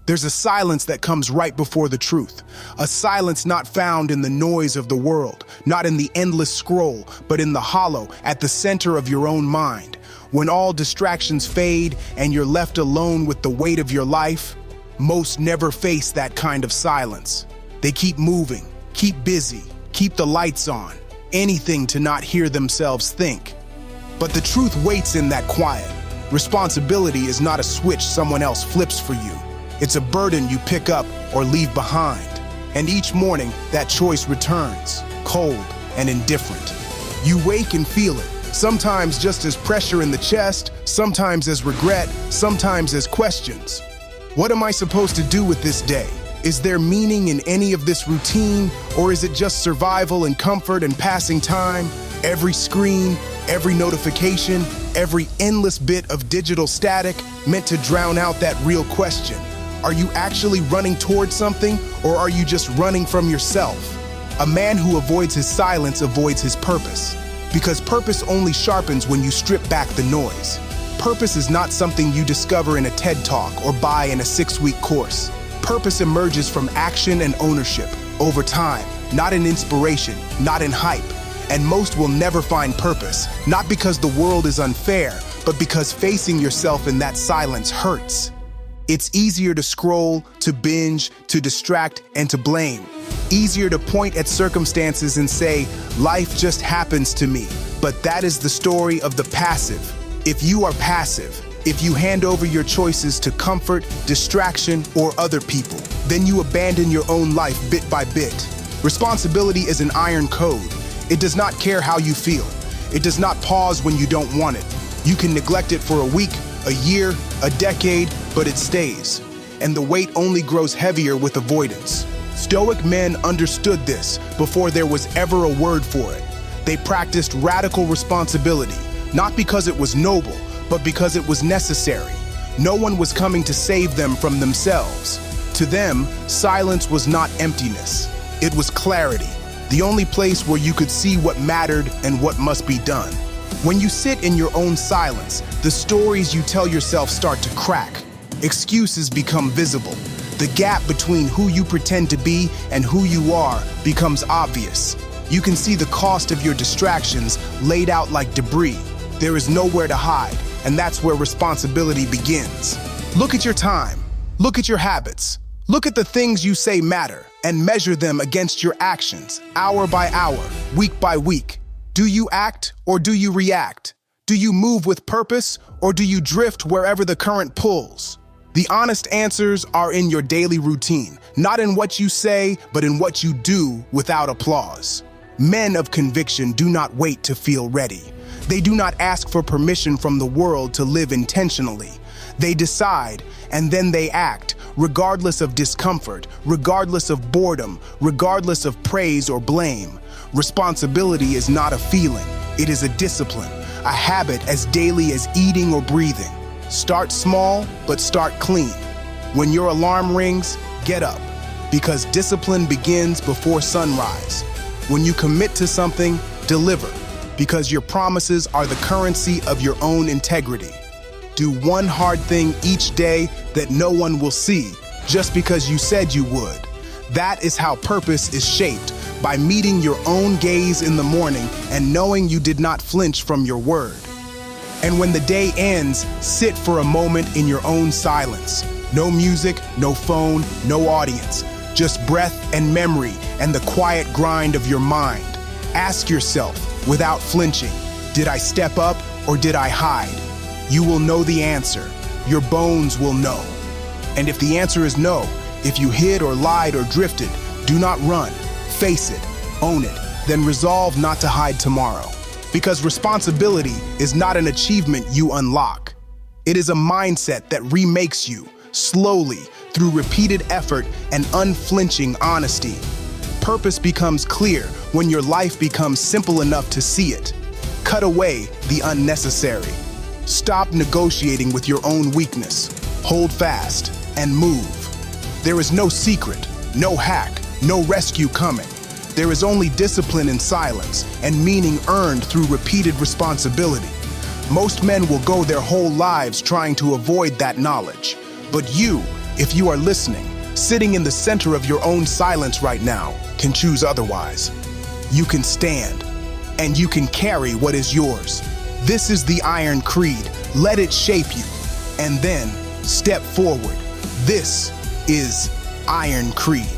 There's a silence that comes right before the truth. A silence not found in the noise of the world, not in the endless scroll, but in the hollow at the center of your own mind. When all distractions fade and you're left alone with the weight of your life, most never face that kind of silence. They keep moving, keep busy, keep the lights on, anything to not hear themselves think. But the truth waits in that quiet. Responsibility is not a switch someone else flips for you. It's a burden you pick up or leave behind. And each morning, that choice returns, cold and indifferent. You wake and feel it, sometimes just as pressure in the chest, sometimes as regret, sometimes as questions. What am I supposed to do with this day? Is there meaning in any of this routine, or is it just survival and comfort and passing time? Every screen, every notification, every endless bit of digital static meant to drown out that real question. Are you actually running towards something, or are you just running from yourself? A man who avoids his silence avoids his purpose, because purpose only sharpens when you strip back the noise. Purpose is not something you discover in a TED Talk or buy in a 6-week course. Purpose emerges from action and ownership, over time, not in inspiration, not in hype. And most will never find purpose, not because the world is unfair, but because facing yourself in that silence hurts. It's easier to scroll, to binge, to distract, and to blame. Easier to point at circumstances and say, life just happens to me. But that is the story of the passive. If you are passive, if you hand over your choices to comfort, distraction, or other people, then you abandon your own life bit by bit. Responsibility is an iron code. It does not care how you feel. It does not pause when you don't want it. You can neglect it for a week, a year, a decade, but it stays. And the weight only grows heavier with avoidance. Stoic men understood this before there was ever a word for it. They practiced radical responsibility, not because it was noble, but because it was necessary. No one was coming to save them from themselves. To them, silence was not emptiness. It was clarity. The only place where you could see what mattered and what must be done. When you sit in your own silence, the stories you tell yourself start to crack. Excuses become visible. The gap between who you pretend to be and who you are becomes obvious. You can see the cost of your distractions laid out like debris. There is nowhere to hide, and that's where responsibility begins. Look at your time. Look at your habits. Look at the things you say matter and measure them against your actions, hour by hour, week by week. Do you act or do you react? Do you move with purpose or do you drift wherever the current pulls? The honest answers are in your daily routine, not in what you say, but in what you do without applause. Men of conviction do not wait to feel ready. They do not ask for permission from the world to live intentionally. They decide, and then they act, regardless of discomfort, regardless of boredom, regardless of praise or blame. Responsibility is not a feeling, it is a discipline, a habit as daily as eating or breathing. Start small, but start clean. When your alarm rings, get up, because discipline begins before sunrise. When you commit to something, deliver, because your promises are the currency of your own integrity. Do one hard thing each day that no one will see, just because you said you would. That is how purpose is shaped, by meeting your own gaze in the morning and knowing you did not flinch from your word. And when the day ends, sit for a moment in your own silence. No music, no phone, no audience, just breath and memory and the quiet grind of your mind. Ask yourself, without flinching, did I step up or did I hide? You will know the answer. Your bones will know. And if the answer is no, if you hid or lied or drifted, do not run. Face it, own it, then resolve not to hide tomorrow. Because responsibility is not an achievement you unlock. It is a mindset that remakes you, slowly, through repeated effort and unflinching honesty. Purpose becomes clear when your life becomes simple enough to see it. Cut away the unnecessary. Stop negotiating with your own weakness. Hold fast and move. There is no secret, no hack, no rescue coming. There is only discipline in silence and meaning earned through repeated responsibility. Most men will go their whole lives trying to avoid that knowledge. But you, If you are listening, sitting in the center of your own silence right now, can choose otherwise. You can stand, and you can carry what is yours. This is the Iron Creed. Let it shape you, and then step forward. This is Iron Creed.